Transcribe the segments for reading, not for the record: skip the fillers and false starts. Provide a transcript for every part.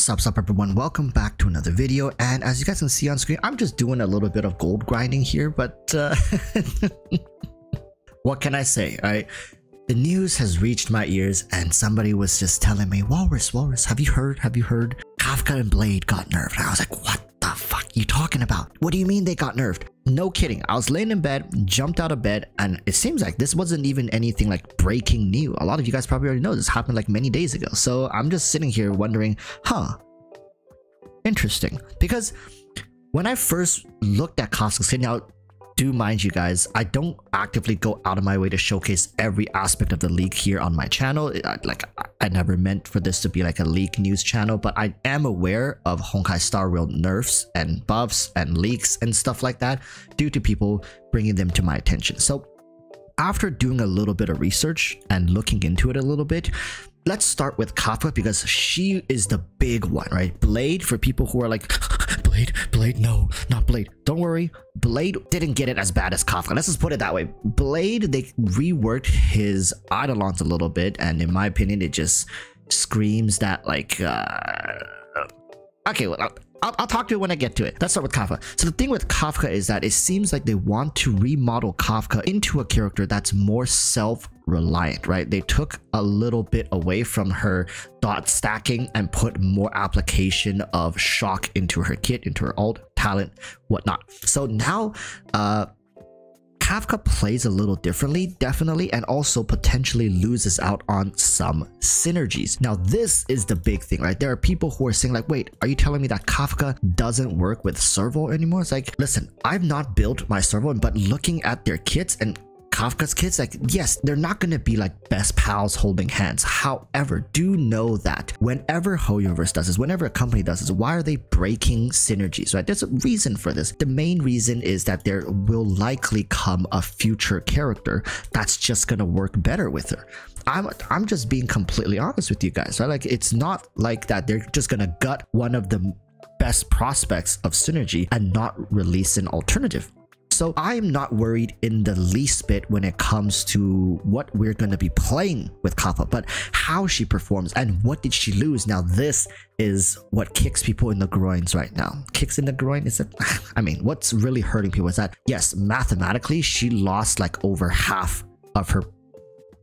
What's up everyone, welcome back to another video. And as you guys can see on screen, I'm just doing a little bit of gold grinding here, but what can I say, right? The news has reached my ears and somebody was just telling me, Walrus, have you heard? Kafka and Blade got nerfed. And I was like, what the fuck are you talking about? What do you mean they got nerfed? No kidding. I was laying in bed, jumped out of bed, and it seems like this wasn't even anything like breaking news. A lot of you guys probably already know this happened like many days ago. So I'm just sitting here wondering, interesting. Because when I first looked at Kafka's Kid, now do mind you guys, I don't actively go out of my way to showcase every aspect of the league here on my channel. I never meant for this to be like a leak news channel, but I am aware of Honkai Star Rail nerfs and buffs and leaks and stuff like that due to people bringing them to my attention. So after doing a little bit of research and looking into it a little bit, let's start with Kafka because she is the big one, right? Blade, for people who are like, Blade, no, not Blade. Don't worry, Blade didn't get it as bad as Kafka. Let's just put it that way. Blade, they reworked his Eidolons a little bit, and in my opinion, it just screams that like, okay, well, I'll talk to it when I get to it. Let's start with Kafka. So the thing with Kafka is that it seems like they want to remodel Kafka into a character that's more self-reliant, right? They took a little bit away from her dot stacking and put more application of shock into her kit, into her ult, talent, whatnot. So now, Kafka plays a little differently, definitely, and also potentially loses out on some synergies. Now, this is the big thing, right? There are people who are saying like, wait, are you telling me that Kafka doesn't work with Serval anymore? It's like, listen, I've not built my Serval, but looking at their kits and Kafka's kits, like, yes, they're not going to be like best pals holding hands. However, do know that whenever Hoyoverse does this, whenever a company does this, why are they breaking synergies, right? There's a reason for this. The main reason is that there will likely come a future character that's just going to work better with her. I'm just being completely honest with you guys, right? Like, it's not like that they're just going to gut one of the best prospects of synergy and not release an alternative. So I'm not worried in the least bit when it comes to what we're going to be playing with Kafka, but how she performs and what did she lose. Now, this is what kicks people in the groins right now. Kicks in the groin is it? I mean, what's really hurting people is that, yes, mathematically, she lost like over half of her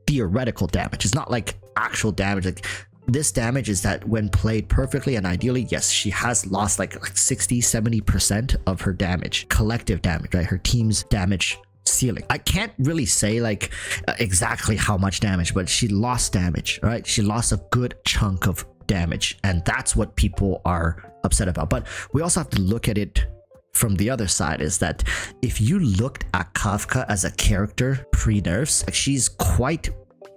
theoretical damage. It's not like actual damage. Like, this damage is that when played perfectly and ideally, yes, she has lost like 60-70% of her damage, collective damage, right? Her team's damage ceiling. I can't really say like exactly how much damage, but she lost damage, right? She lost a good chunk of damage, and that's what people are upset about. But we also have to look at it from the other side, is that if you looked at Kafka as a character pre-nerfs, like, she's quite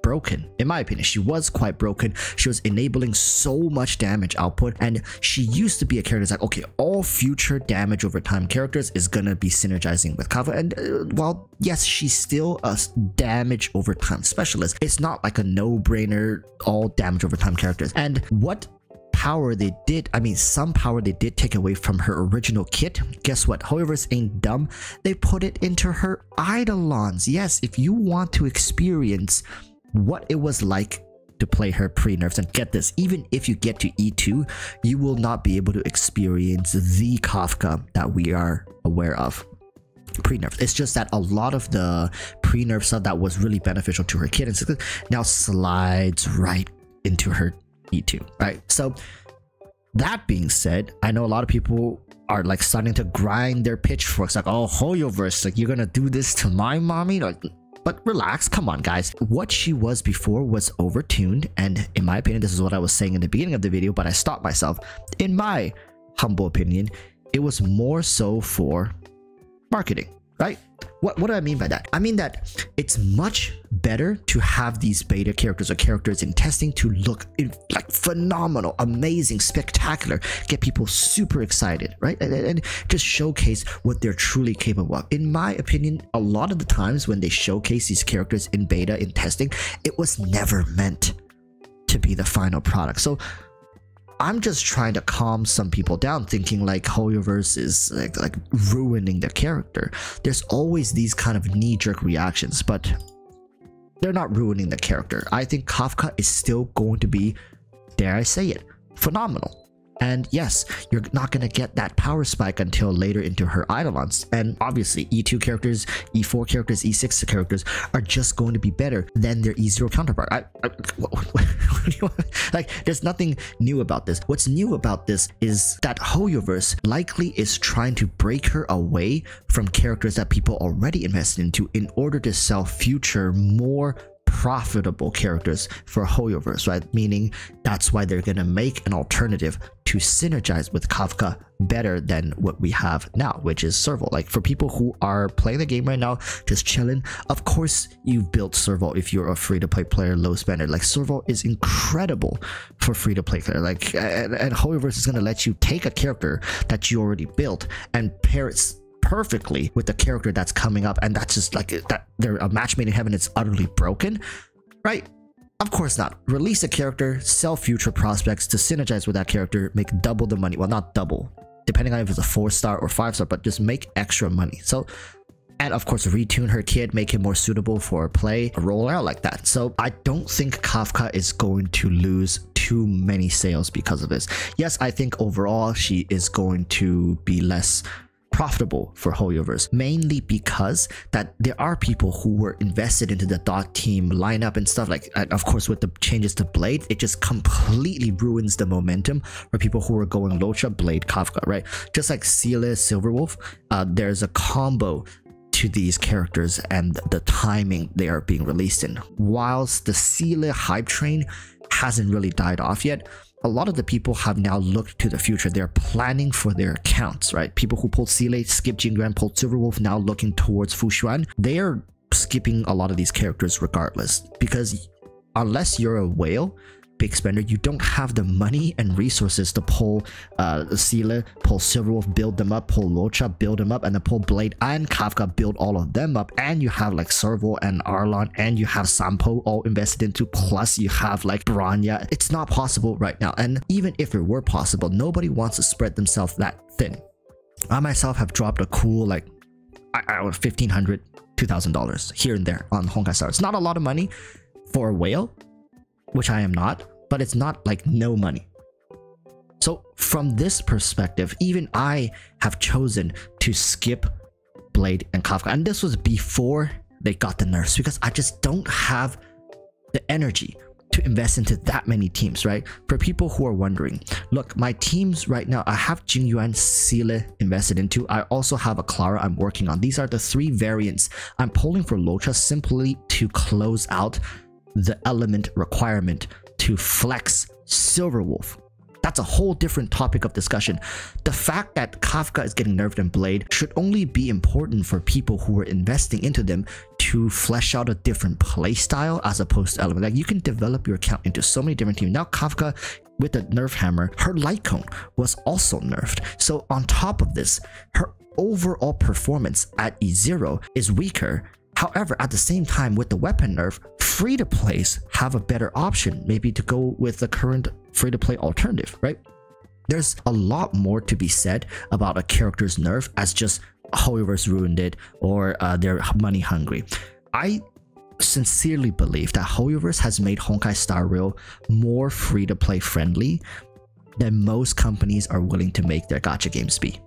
broken. In my opinion, she was quite broken. She was enabling so much damage output, and she used to be a character that's like, okay, all future damage over time characters is gonna be synergizing with Kafka. And while yes, she's still a damage over time specialist, it's not like a no-brainer all damage over time characters. And what power they did, I mean, some power they did take away from her original kit. Guess what? Hoyoverse ain't dumb. They put it into her Eidolons. Yes, if you want to experience what it was like to play her pre-nerfs, and get this, even if you get to E2, you will not be able to experience the Kafka that we are aware of pre-nerfs. It's just that a lot of the pre-nerf stuff that was really beneficial to her kit and now slides right into her E2, right? So that being said, I know a lot of people are like starting to grind their pitchforks like, oh, Hoyoverse, like, you're gonna do this to my mommy? Like, but relax, come on guys. What she was before was overtuned, and in my opinion, this is what I was saying in the beginning of the video, but I stopped myself. In my humble opinion, it was more so for marketing, right? What do I mean by that? I mean that it's much better to have these beta characters or characters in testing to look like phenomenal, amazing, spectacular, get people super excited, right? And just showcase what they're truly capable of. In my opinion, a lot of the times when they showcase these characters in beta, in testing, it was never meant to be the final product. So I'm just trying to calm some people down, thinking like Hoyoverse is like ruining the character. There's always these kind of knee-jerk reactions, but they're not ruining the character. I think Kafka is still going to be, dare I say it, phenomenal. And yes, you're not going to get that power spike until later into her Eidolons. And obviously, E2 characters, E4 characters, E6 characters are just going to be better than their E0 counterpart. Like, there's nothing new about this. What's new about this is that Hoyoverse likely is trying to break her away from characters that people already invested into in order to sell future, more profitable characters for Hoyoverse, right? Meaning that's why they're gonna make an alternative to synergize with Kafka better than what we have now, which is Serval. Like, for people who are playing the game right now, just chilling, of course you've built Serval if you're a free-to-play player, low spender. Like, Serval is incredible for free-to-play player. Like, and Hoyoverse is gonna let you take a character that you already built and pair it perfectly with the character that's coming up, and that's just like that they're a match made in heaven. It's utterly broken, right? Of course not. Release a character, sell future prospects to synergize with that character, make double the money. Well, not double, depending on if it's a 4-star or 5-star, but just make extra money. So, and of course retune her kid, make him more suitable for play, roll out like that. So I don't think Kafka is going to lose too many sales because of this. Yes, I think overall she is going to be less profitable for Hoyoverse, mainly because that there are people who were invested into the Dot team lineup and stuff. Like, and of course with the changes to Blade, it just completely ruins the momentum for people who are going Luocha, Blade, Kafka, right? Just like Seele, Silverwolf, there's a combo to these characters and the timing they are being released in. Whilst the Seele hype train hasn't really died off yet, a lot of the people have now looked to the future. They're planning for their accounts, right? People who pulled Seele, skipped Jingyuan, pulled Silverwolf, now looking towards Fu Xuan. They are skipping a lot of these characters regardless, because unless you're a whale, big spender, you don't have the money and resources to pull Seele, pull Silverwolf, build them up, pull Luocha, build them up, and then pull Blade and Kafka, build all of them up. And you have like Serval and Arlon, and you have Sampo all invested into, plus you have like Bronya. It's not possible right now. And even if it were possible, nobody wants to spread themselves that thin. I myself have dropped a cool like $1,500, $2,000 here and there on Honkai Star. It's not a lot of money for a whale, which I am not, but it's not like no money. So from this perspective, even I have chosen to skip Blade and Kafka, and this was before they got the nerfs, because I just don't have the energy to invest into that many teams, right? For people who are wondering, look, my teams right now, I have Jingyuan, Seele invested into. I also have a Clara I'm working on. These are the 3 variants I'm pulling for Luocha simply to close out the element requirement to flex Silverwolf. That's a whole different topic of discussion. The fact that Kafka is getting nerfed in Blade should only be important for people who are investing into them to flesh out a different playstyle as opposed to element. Like, you can develop your account into so many different teams. Now Kafka, with the nerf hammer, her light cone was also nerfed. So on top of this, her overall performance at E0 is weaker. However, at the same time, with the weapon nerf, free-to-plays have a better option, maybe to go with the current free-to-play alternative, right? There's a lot more to be said about a character's nerf as just Hoyoverse ruined it or they're money hungry. I sincerely believe that Hoyoverse has made Honkai Star Rail more free-to-play friendly than most companies are willing to make their gacha games be.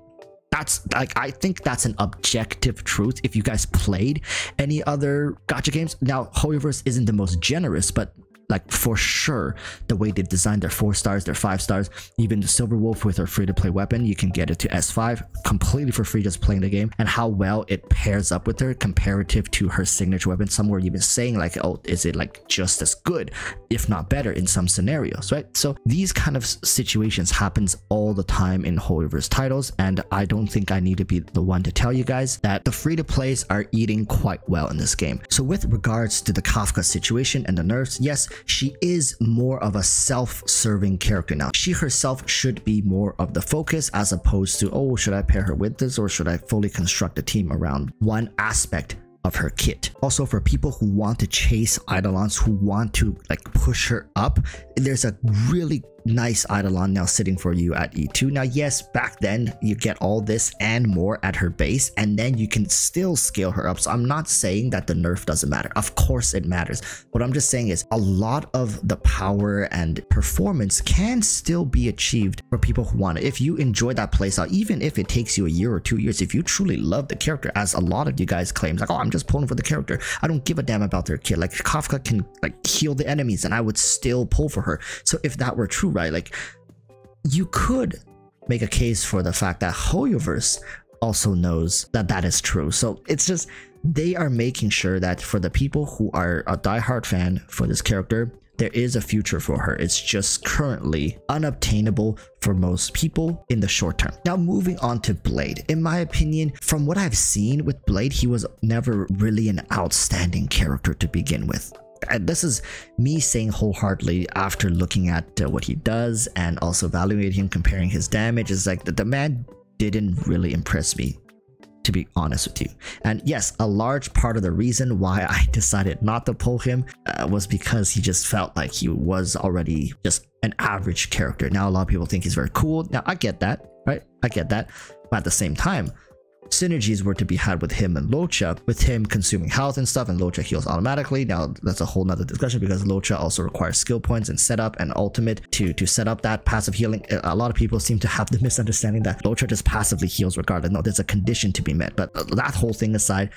That's like, I think that's an objective truth. If you guys played any other gacha games, now Hoyoverse isn't the most generous, but like for sure the way they designed their 4 stars, their 5 stars, even the Silverwolf with her free-to-play weapon, you can get it to S5 completely for free just playing the game, and how well it pairs up with her comparative to her signature weapon. Some were even saying like, oh, is it like just as good, if not better in some scenarios, right? So these kind of situations happens all the time in Hoyoverse titles, and I don't think I need to be the one to tell you guys that the free-to-plays are eating quite well in this game. So with regards to the Kafka situation and the nerfs, yes, she is more of a self-serving character now. She herself should be more of the focus as opposed to, oh, should I pair her with this or should I fully construct a team around one aspect of her kit. Also, for people who want to chase Eidolons, who want to like push her up, there's a really nice Eidolon now sitting for you at E2. Now, yes, back then you get all this and more at her base, and then you can still scale her up. So I'm not saying that the nerf doesn't matter. Of course it matters. What I'm just saying is a lot of the power and performance can still be achieved for people who want it. If you enjoy that playstyle, even if it takes you a year or 2 years, if you truly love the character, as a lot of you guys claim, like, oh, I'm just pulling for the character, I don't give a damn about their kit. Like, Kafka can like heal the enemies and I would still pull for her. So if that were true, right, like, you could make a case for the fact that Hoyoverse also knows that that is true. So it's just, they are making sure that for the people who are a diehard fan for this character, there is a future for her. It's just currently unobtainable for most people in the short term. Now, moving on to Blade. In my opinion, from what I've seen with Blade, he was never really an outstanding character to begin with. And this is me saying wholeheartedly after looking at what he does and also evaluating him, comparing his damage. Is like the man didn't really impress me, to be honest with you. And yes, a large part of the reason why I decided not to pull him was because he just felt like he was already just an average character. Now, a lot of people think he's very cool. Now, I get that, right? I get that. But at the same time, synergies were to be had with him and Luocha, with him consuming health and stuff, and Luocha heals automatically. Now that's a whole nother discussion because Luocha also requires skill points and setup and ultimate to set up that passive healing. A lot of people seem to have the misunderstanding that Luocha just passively heals regardless. No, there's a condition to be met. But that whole thing aside,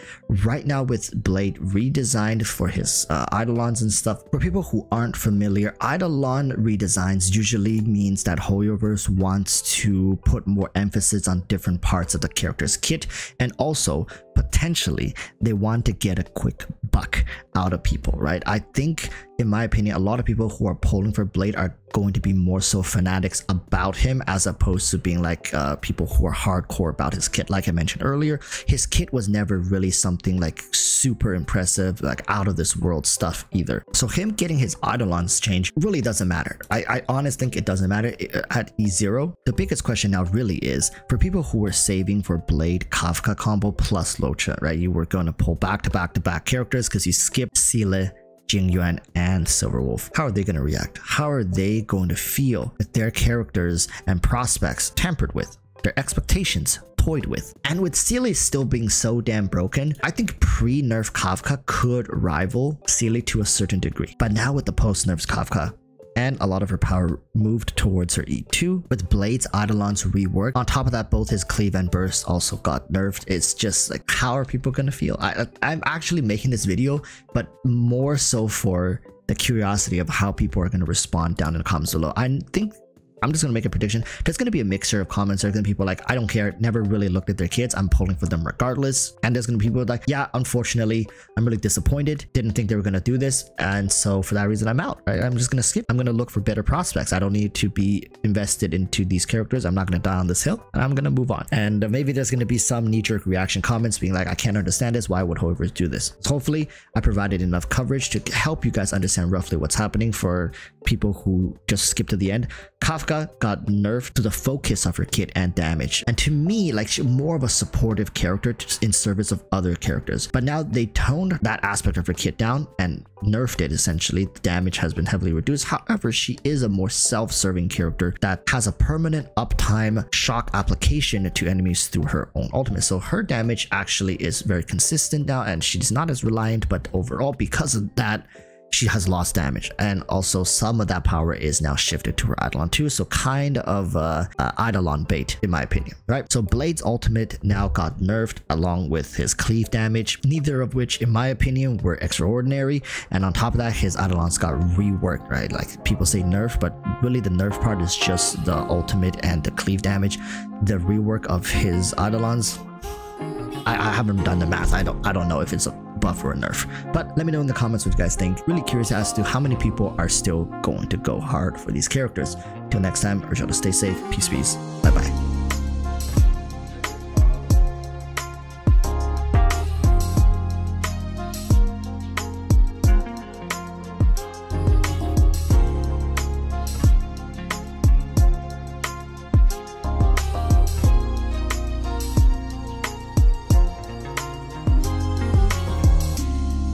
right now with Blade redesigned for his Eidolons and stuff, for people who aren't familiar, Eidolon redesigns usually means that Hoyoverse wants to put more emphasis on different parts of the character's kit, and also potentially they want to get a quick buck out of people, right? I think, in my opinion, a lot of people who are polling for Blade are going to be more so fanatics about him as opposed to being like people who are hardcore about his kit. Like I mentioned earlier, his kit was never really something like super impressive, like out of this world stuff either. So him getting his Eidolons changed really doesn't matter. I honestly think it doesn't matter at E0. The biggest question now really is for people who were saving for Blade Kafka combo plus Luocha, right? You were going to pull back to back characters because you skipped Seele, Jingyuan, and Silverwolf. How are they going to react? How are they going to feel with their characters and prospects tampered with, their expectations toyed with? And with Seele still being so damn broken, I think pre-nerf Kafka could rival Seele to a certain degree. But now with the post-nerfs Kafka, and a lot of her power moved towards her E2, with Blade's Eidolons reworked. On top of that, both his cleave and burst also got nerfed. It's just like, how are people gonna feel? I'm actually making this video, but more so for the curiosity of how people are gonna respond down in the comments below. I think I'm just gonna make a prediction. There's gonna be a mixture of comments. There's gonna be people like, I don't care, never really looked at their kids, I'm pulling for them regardless. And there's gonna be people like, yeah, unfortunately, I'm really disappointed, didn't think they were gonna do this, and so for that reason I'm out, right? I'm just gonna skip. I'm gonna look for better prospects. I don't need to be invested into these characters. I'm not gonna die on this hill, and I'm gonna move on. And maybe there's gonna be some knee-jerk reaction comments being like, I can't understand this, why would Hoyoverse do this? So hopefully I provided enough coverage to help you guys understand roughly what's happening for people who just skip to the end. Kafka got nerfed to the focus of her kit and damage, and to me, like, she's more of a supportive character in service of other characters. But now they toned that aspect of her kit down and nerfed it. Essentially, the damage has been heavily reduced. However, she is a more self-serving character that has a permanent uptime shock application to enemies through her own ultimate. So her damage actually is very consistent now, and she's not as reliant, but overall, because of that, she has lost damage, and also some of that power is now shifted to her Eidolon too, so kind of Eidolon bait in my opinion, right? So Blade's ultimate now got nerfed along with his cleave damage, neither of which in my opinion were extraordinary, and on top of that his Eidolons got reworked, right? Like, people say nerf, but really the nerf part is just the ultimate and the cleave damage. The rework of his Eidolons, I haven't done the math. I don't know if it's a buff or a nerf, but let me know in the comments what you guys think. Really curious as to how many people are still going to go hard for these characters. Till next time, urge y'all to stay safe. Peace. Bye bye.